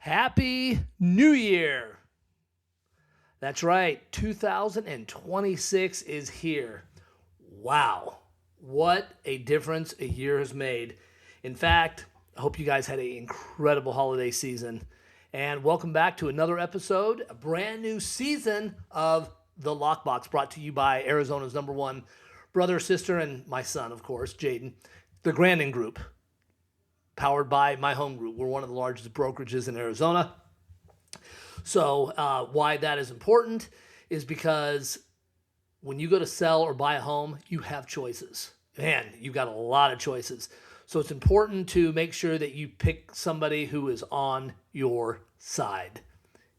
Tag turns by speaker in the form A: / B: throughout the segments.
A: Happy New Year! That's right, 2026 is here. Wow, what a difference a year has made. In fact, I hope you guys had an incredible holiday season. And welcome back to another episode, a brand new season of The Lockbox, brought to you by Arizona's number one brother, sister, and my son, of course, Jaden, the Grandon Group, powered by my home group. We're one of the largest brokerages in Arizona. So why that is important is because when you go to sell or buy a home, you have choices. Man, you've got a lot of choices. So it's important to make sure that you pick somebody who is on your side.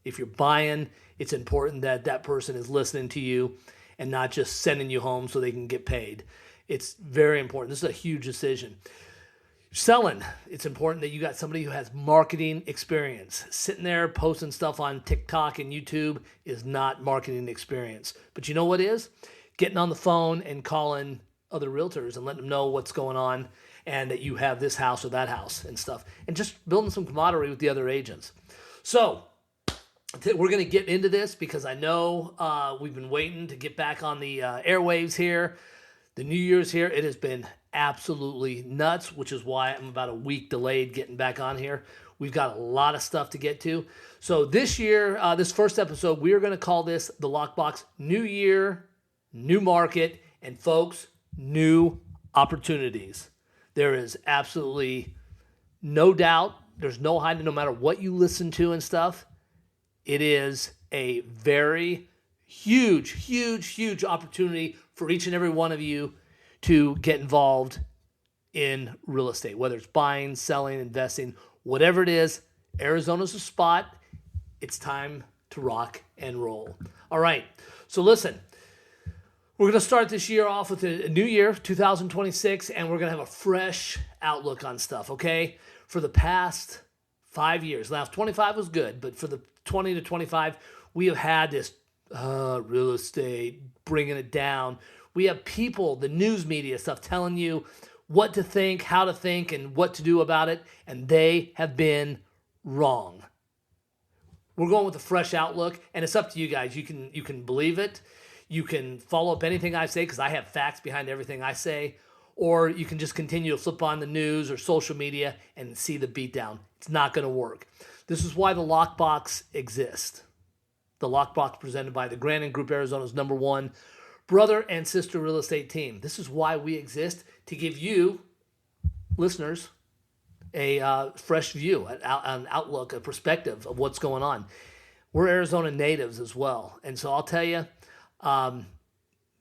A: If you're buying, it's important that that person is listening to you and not just sending you home so they can get paid. It's very important. This is a huge decision. Selling, it's important that you got somebody who has marketing experience. Sitting there posting stuff on TikTok and YouTube is not marketing experience. But you know what is? Getting on the phone and calling other realtors and letting them know what's going on and that you have this house or that house and stuff. And just building some camaraderie with the other agents. So we're going to get into this because I know we've been waiting to get back on the airwaves here. The New Year's here. It has been absolutely nuts, which is why I'm about a week delayed getting back on here. We've got a lot of stuff to get to. So this year, this first episode, we are going to call this The Lockbox New Year, New Market, and folks, new opportunities. There is absolutely no doubt. There's no hiding, no matter what you listen to and stuff. It is a very huge opportunity for each and every one of you to get involved in real estate, whether it's buying, selling, investing, whatever it is. Arizona's a spot. It's time to rock and roll. All right. So listen, we're going to start this year off with a new year, 2026, and we're going to have a fresh outlook on stuff, okay? For the past 5 years, last 25 was good, but for the 20 to 25, we have had this real estate, bringing it down. We have people, the news media stuff, telling you what to think, how to think, and what to do about it, and they have been wrong. We're going with a fresh outlook, and it's up to you guys. You can believe it. You can follow up anything I say because I have facts behind everything I say, or you can just continue to flip on the news or social media and see the beatdown. It's not going to work. This is why the Lockbox exists. The Lockbox presented by the Grandon Group, Arizona's number one brother and sister real estate team. This is why we exist, to give you, listeners, a fresh view, an outlook, a perspective of what's going on. We're Arizona natives as well. And so I'll tell you, it's going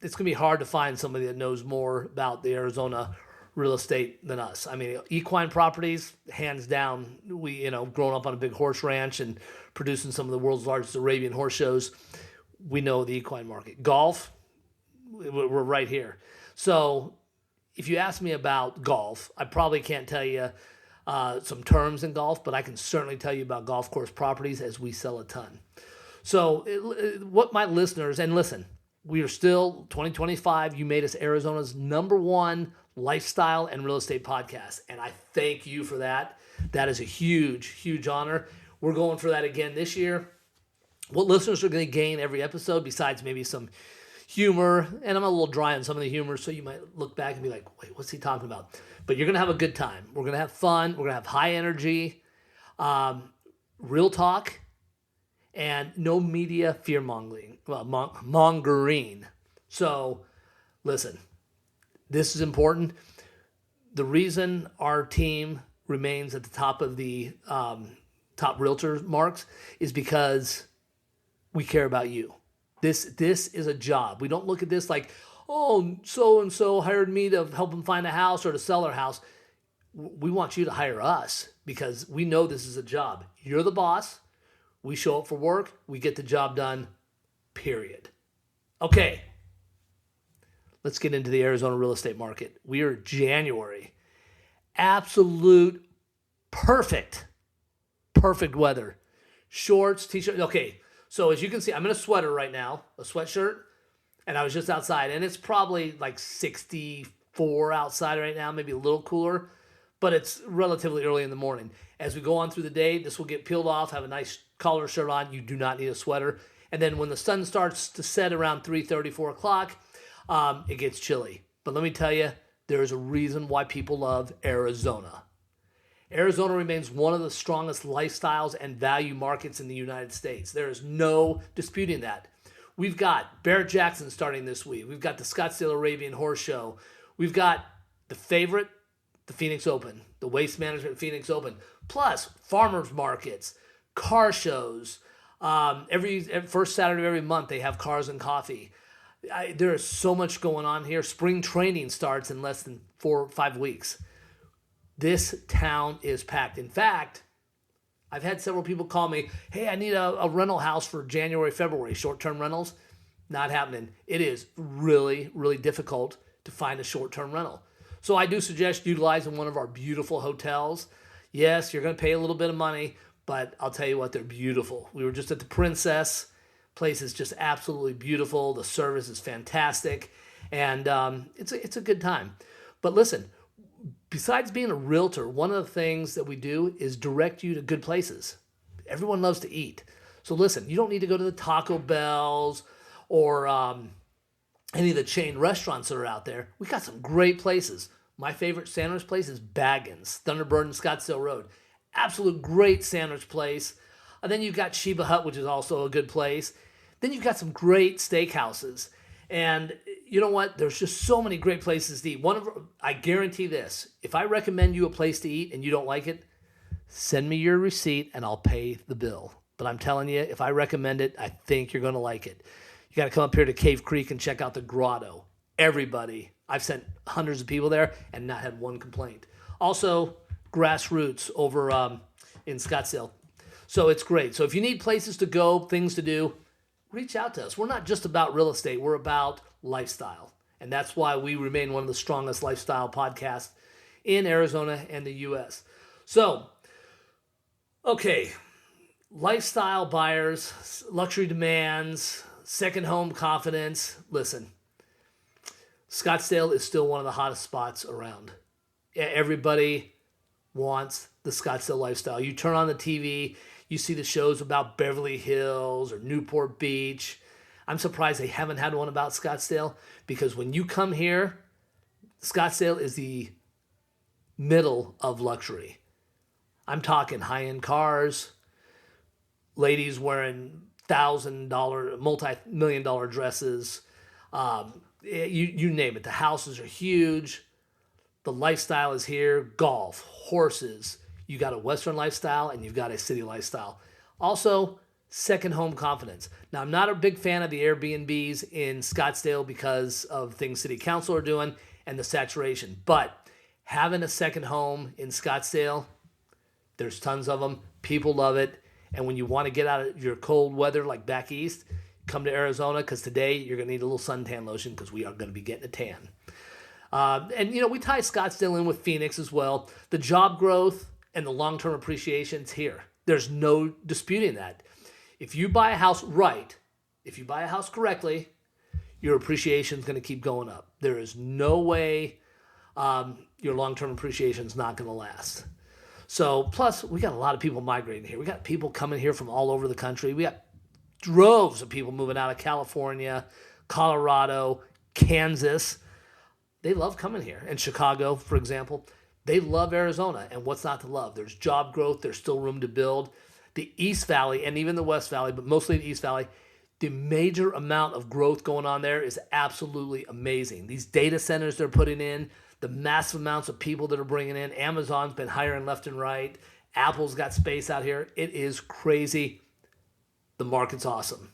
A: to be hard to find somebody that knows more about the Arizona real estate than us. I mean, equine properties, hands down. We, growing up on a big horse ranch and producing some of the world's largest Arabian horse shows, we know the equine market. Golf, we're right here. So if you ask me about golf, I probably can't tell you some terms in golf, but I can certainly tell you about golf course properties as we sell a ton. So what my listeners, and listen, we are still 2025. You made us Arizona's number one lifestyle and real estate podcast. And I thank you for that. That is a huge honor. We're going for that again this year. What listeners are going to gain every episode, besides maybe some humor, and I'm a little dry on some of the humor, so you might look back and be like, wait, what's he talking about? But you're going to have a good time. We're going to have fun. We're going to have high energy, real talk, and no media fear-mongering. Mongering. So, listen, this is important. The reason our team remains at the top of the top realtor marks is because we care about you. This is a job. We don't look at this like, oh, so-and-so hired me to help them find a house or to sell their house. We want you to hire us because we know this is a job. You're the boss. We show up for work. We get the job done, period. Okay, let's get into the Arizona real estate market. We are January. Absolute perfect weather. Shorts, t-shirt. Okay, so as you can see, I'm in a sweater right now, a sweatshirt, and I was just outside, and it's probably like 64 outside right now, maybe a little cooler, but it's relatively early in the morning. As we go on through the day, this will get peeled off, have a nice collar shirt on. You do not need a sweater. And then when the sun starts to set around 3:30, 4 o'clock, it gets chilly. But let me tell you, there is a reason why people love Arizona. Arizona remains one of the strongest lifestyles and value markets in the United States. There is no disputing that. We've got Barrett-Jackson starting this week. We've got the Scottsdale Arabian Horse Show. We've got the favorite, the Phoenix Open, the Waste Management Phoenix Open, plus farmers markets, car shows. Every first Saturday of every month, they have cars and coffee. There is so much going on here. Spring training starts in less than 4 or 5 weeks. This town is packed. In fact, I've had several people call me, hey, I need a rental house for January, February, short-term rentals. Not happening. It is really, really difficult to find a short-term rental. So I do suggest utilizing one of our beautiful hotels. Yes, you're going to pay a little bit of money, but I'll tell you what, they're beautiful. We were just at the Princess. Place is just absolutely beautiful. The service is fantastic, and it's a good time. But listen, besides being a realtor, one of the things that we do is direct you to good places. Everyone loves to eat. So listen, you don't need to go to the Taco Bells or any of the chain restaurants that are out there. We got some great places. My favorite sandwich place is Baggins, Thunderbird and Scottsdale Road. Absolute great sandwich place. And then you've got Sheba Hut, which is also a good place. Then you've got some great steakhouses. And you know what? There's just so many great places to eat. I guarantee this. If I recommend you a place to eat and you don't like it, send me your receipt and I'll pay the bill. But I'm telling you, if I recommend it, I think you're going to like it. You got to come up here to Cave Creek and check out the grotto. Everybody. I've sent hundreds of people there and not had one complaint. Also, Grassroots over in Scottsdale. So it's great. So if you need places to go, things to do, reach out to us. We're not just about real estate. We're about lifestyle. And that's why we remain one of the strongest lifestyle podcasts in Arizona and the U.S. So, okay, lifestyle buyers, luxury demands, second home confidence. Listen, Scottsdale is still one of the hottest spots around. Everybody wants the Scottsdale lifestyle. You turn on the TV, you see the shows about Beverly Hills or Newport Beach. I'm surprised they haven't had one about Scottsdale, because when you come here, Scottsdale is the middle of luxury. I'm talking high-end cars, ladies wearing $1,000, multi-million-dollar dresses. You name it. The houses are huge. The lifestyle is here. Golf, horses. You got a Western lifestyle and you've got a city lifestyle. Also, second home confidence. Now, I'm not a big fan of the Airbnbs in Scottsdale because of things city council are doing and the saturation. But having a second home in Scottsdale, there's tons of them. People love it. And when you want to get out of your cold weather like back east, come to Arizona, because today you're going to need a little suntan lotion because we are going to be getting a tan. And, we tie Scottsdale in with Phoenix as well. The job growth and the long-term appreciation's here. There's no disputing that. If you buy a house right, if you buy a house correctly, your appreciation's going to keep going up. There is no way your long-term appreciation's not going to last. So, plus, we got a lot of people migrating here. We got people coming here from all over the country. We got droves of people moving out of California, Colorado, Kansas. They love coming here. And Chicago, for example. They love Arizona. And what's not to love? There's job growth. There's still room to build. The East Valley and even the West Valley, but mostly the East Valley, the major amount of growth going on there is absolutely amazing. These data centers they're putting in, the massive amounts of people that are bringing in. Amazon's been hiring left and right. Apple's got space out here. It is crazy. The market's awesome.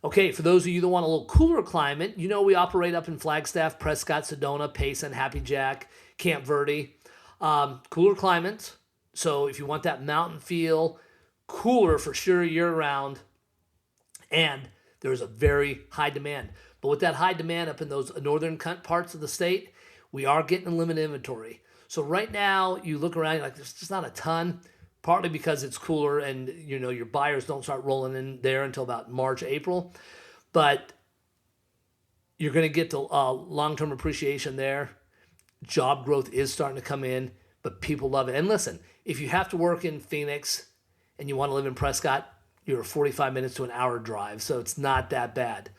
A: Okay, for those of you that want a little cooler climate, we operate up in Flagstaff, Prescott, Sedona, Payson, Happy Jack, Camp Verde. Cooler climate. So if you want that mountain feel, cooler for sure year-round, and there's a very high demand. But with that high demand up in those northern parts of the state, we are getting limited inventory. So right now, you look around, you're like, there's just not a ton, partly because it's cooler and, your buyers don't start rolling in there until about March, April. But you're going to get the long-term appreciation there. Job growth is starting to come in. but people love it. And listen, if you have to work in Phoenix and you want to live in Prescott, you're 45 minutes to an hour drive, so it's not that bad.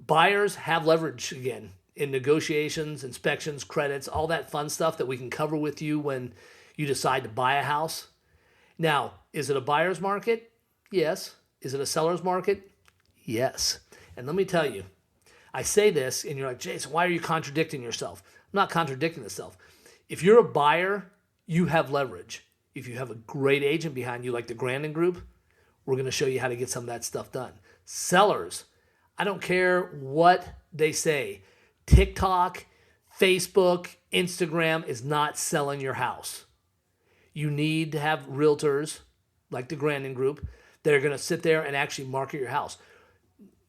A: Buyers have leverage again in negotiations, inspections, credits, all that fun stuff that we can cover with you when you decide to buy a house. Now, is it a buyer's market? Yes. Is it a seller's market? Yes. And let me tell you, I say this and you're like, Jason, why are you contradicting yourself? I'm not contradicting myself. If you're a buyer, you have leverage. If you have a great agent behind you like the Grandon Group, we're going to show you how to get some of that stuff done. Sellers, I don't care what they say. TikTok, Facebook, Instagram is not selling your house. You need to have realtors like the Grandon Group that are going to sit there and actually market your house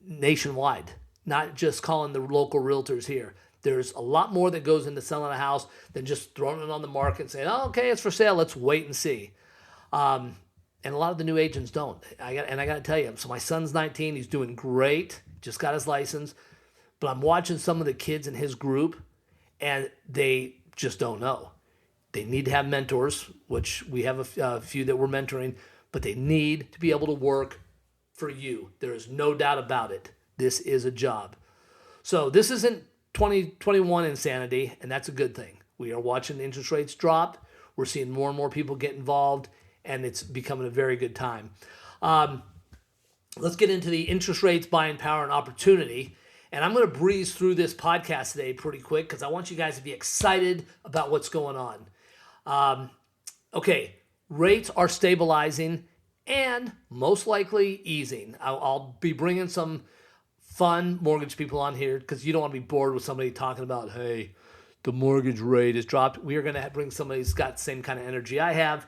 A: nationwide, not just calling the local realtors here. There's a lot more that goes into selling a house than just throwing it on the market and saying, oh, okay, it's for sale. Let's wait and see. And a lot of the new agents don't. I got to tell you, so my son's 19. He's doing great. Just got his license. But I'm watching some of the kids in his group, and they just don't know. They need to have mentors, which we have a few that we're mentoring, but they need to be able to work for you. There is no doubt about it. This is a job. So this isn't 2021 insanity, and that's a good thing. We are watching interest rates drop. We're seeing more and more people get involved, and it's becoming a very good time. Let's get into the interest rates, buying power, and opportunity. And I'm going to breeze through this podcast today pretty quick because I want you guys to be excited about what's going on. Okay, rates are stabilizing and most likely easing. I'll be bringing some fun mortgage people on here because you don't want to be bored with somebody talking about, hey, the mortgage rate has dropped. We are going to bring somebody who's got the same kind of energy I have,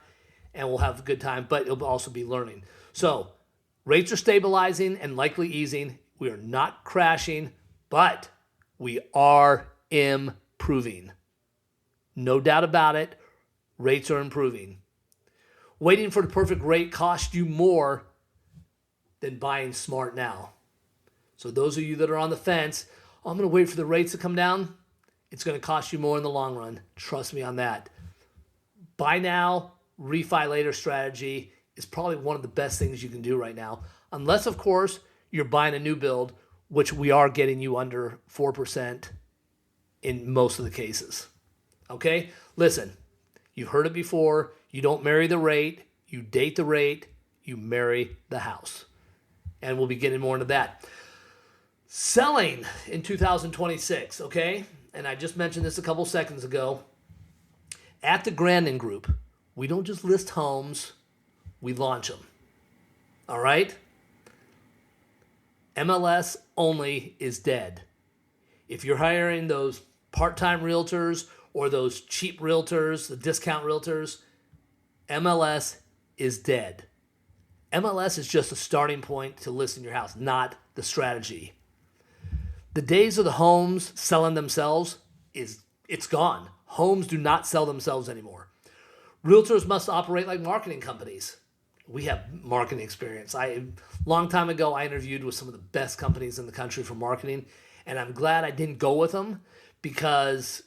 A: and we'll have a good time, but it'll also be learning. So rates are stabilizing and likely easing. We are not crashing, but we are improving. No doubt about it, rates are improving. Waiting for the perfect rate costs you more than buying smart now. So those of you that are on the fence, I'm going to wait for the rates to come down. It's going to cost you more in the long run. Trust me on that. Buy now, refi later strategy is probably one of the best things you can do right now. Unless, of course, you're buying a new build, which we are getting you under 4% in most of the cases. Okay? Listen, you've heard it before. You don't marry the rate. You date the rate. You marry the house. And we'll be getting more into that. Selling in 2026, okay? And I just mentioned this a couple seconds ago. At the Grandon Group, we don't just list homes, we launch them. All right? MLS only is dead. If you're hiring those part-time realtors or those cheap realtors, the discount realtors, MLS is dead. MLS is just a starting point to listing your house, not the strategy. The days of the homes selling themselves it's gone. Homes do not sell themselves anymore. Realtors must operate like marketing companies. We have marketing experience. Long time ago, I interviewed with some of the best companies in the country for marketing, and I'm glad I didn't go with them because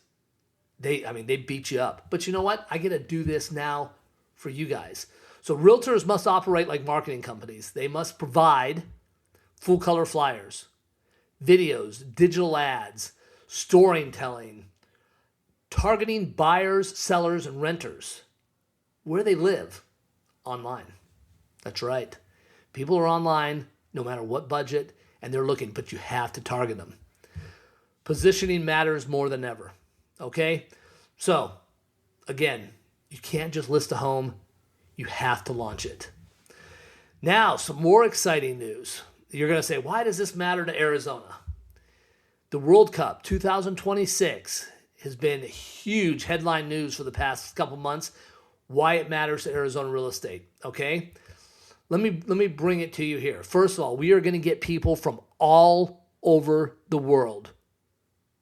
A: they beat you up. But you know what? I get to do this now for you guys. So realtors must operate like marketing companies. They must provide full color flyers, videos, digital ads, storytelling, targeting buyers, sellers, and renters where they live online. That's right. People are online no matter what budget, and they're looking, but you have to target them. Positioning matters more than ever. Okay? So, again, you can't just list a home. You have to launch it. Now, some more exciting news. You're going to say, why does this matter to Arizona? The World Cup 2026 has been huge headline news for the past couple months. Why it matters to Arizona real estate. Okay? Let me bring it to you here. First of all, we are going to get people from all over the world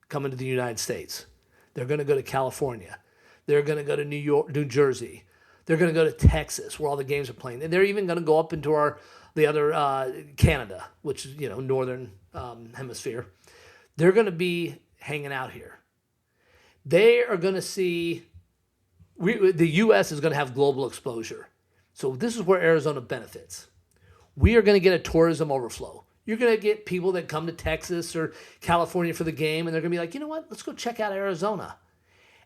A: coming to the United States. They're going to go to California. They're going to go to New York, New Jersey. They're going to go to Texas, where all the games are playing. And they're even going to go up into the other Canada, which is, northern hemisphere. They're going to be hanging out here. They are going to see the U.S. is going to have global exposure. So this is where Arizona benefits. We are going to get a tourism overflow. You're going to get people that come to Texas or California for the game, and they're going to be like, you know what? Let's go check out Arizona.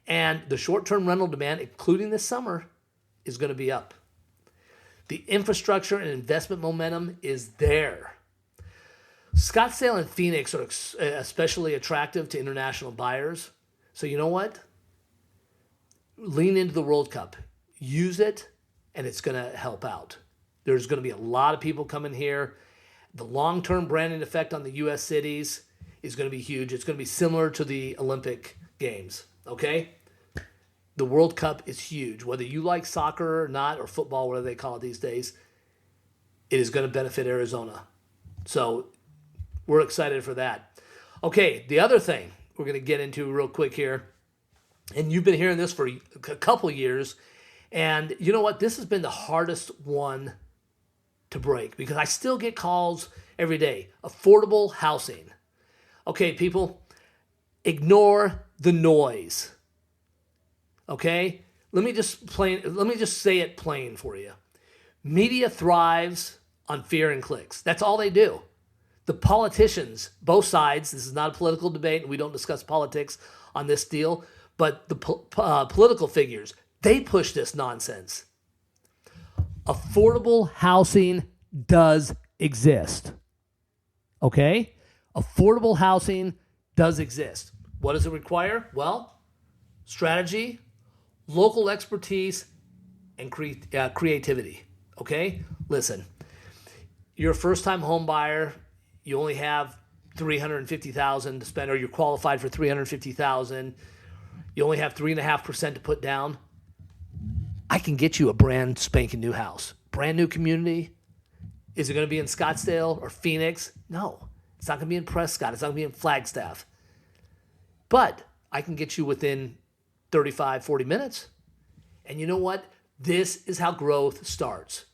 A: And the short-term rental demand, including this summer, is going to be up. The infrastructure and investment momentum is there. Scottsdale and Phoenix are especially attractive to international buyers. So you know what? Lean into the World Cup. Use it, and it's going to help out. There's going to be a lot of people coming here. The long-term branding effect on the U.S. cities is going to be huge. It's going to be similar to the Olympic Games, okay? The World Cup is huge. Whether you like soccer or not, or football, whatever they call it these days, it is going to benefit Arizona. So we're excited for that. Okay, the other thing we're going to get into real quick here, and you've been hearing this for a couple years, and you know what? This has been the hardest one to break because I still get calls every day. Affordable housing. Okay, people, ignore the noise. Okay? Let me just say it plain for you. Media thrives on fear and clicks. That's all they do. The politicians, both sides, this is not a political debate, and we don't discuss politics on this deal, but the political figures, they push this nonsense. Affordable housing does exist. Okay? Affordable housing does exist. What does it require? Well, strategy, local expertise, and creativity. Okay? Listen, you're a first-time home buyer. You only have $350,000 to spend, or you're qualified for $350,000. You only have 3.5% to put down. I can get you a brand spanking new house. Brand new community. Is it going to be in Scottsdale or Phoenix? No. It's not going to be in Prescott. It's not going to be in Flagstaff. But I can get you within 35, 40 minutes. And you know what? This is how growth starts.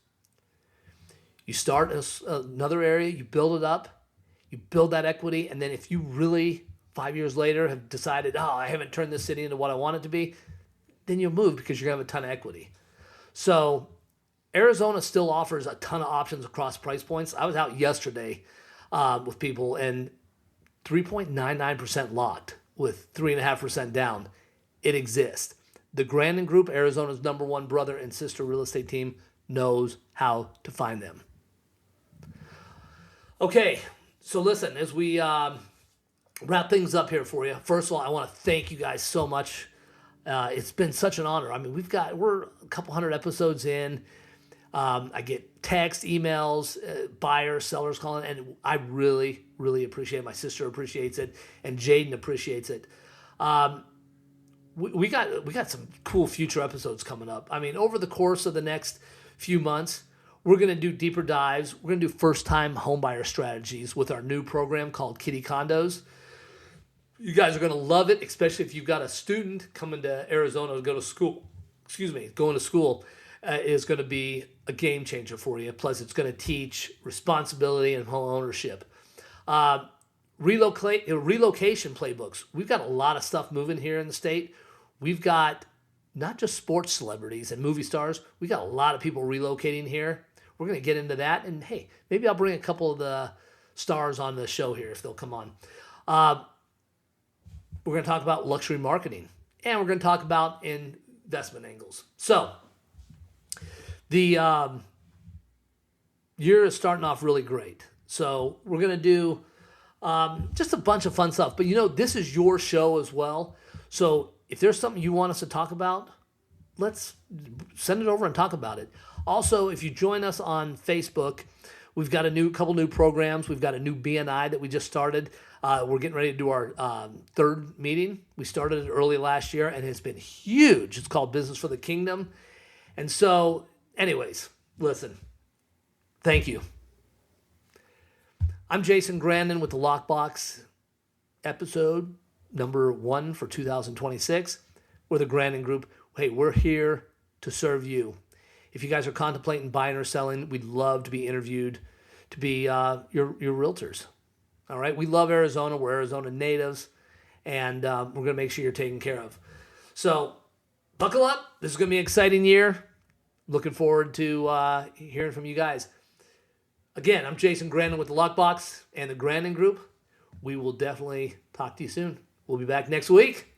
A: You start in another area, you build it up, you build that equity, and then if you really, 5 years later, have decided, I haven't turned this city into what I want it to be, then you'll move because you're going to have a ton of equity. So Arizona still offers a ton of options across price points. I was out yesterday with people, and 3.99% locked with 3.5% down. It exists. The Grandon Group, Arizona's #1 brother and sister real estate team, knows how to find them. Okay, so listen, as we wrap things up here for you, first of all, I want to thank you guys so much. It's been such an honor. I mean, we're a couple hundred episodes in. I get text, emails, buyers, sellers calling, and I really, really appreciate it. My sister appreciates it, and Jaden appreciates it. We got some cool future episodes coming up. I mean, over the course of the next few months, we're going to do deeper dives. We're going to do first-time homebuyer strategies with our new program called Kitty Condos. You guys are going to love it, especially if you've got a student coming to Arizona to go to school. Going to school is going to be a game changer for you. Plus, it's going to teach responsibility and home ownership. Relocation playbooks. We've got a lot of stuff moving here in the state. We've got not just sports celebrities and movie stars. We got a lot of people relocating here. We're going to get into that. And hey, maybe I'll bring a couple of the stars on the show here if they'll come on. We're going to talk about luxury marketing. And we're going to talk about investment angles. So, the year is starting off really great. So, we're going to do just a bunch of fun stuff. But this is your show as well. So, if there's something you want us to talk about, let's send it over and talk about it. Also, if you join us on Facebook, we've got a couple new programs. We've got a new BNI that we just started. We're getting ready to do our third meeting. We started it early last year, and it's been huge. It's called Business for the Kingdom. And so, anyways, listen, thank you. I'm Jason Grandon with the Lockbox, episode number 1 for 2026. We're the Grandon Group. Hey, we're here to serve you. If you guys are contemplating buying or selling, we'd love to be interviewed to be your realtors. All right? We love Arizona. We're Arizona natives, and we're going to make sure you're taken care of. So Buckle up. This is going to be an exciting year. Looking forward to hearing from you guys. Again, I'm Jason Grandon with the Lockbox and the Grandon Group. We will definitely talk to you soon. We'll be back next week.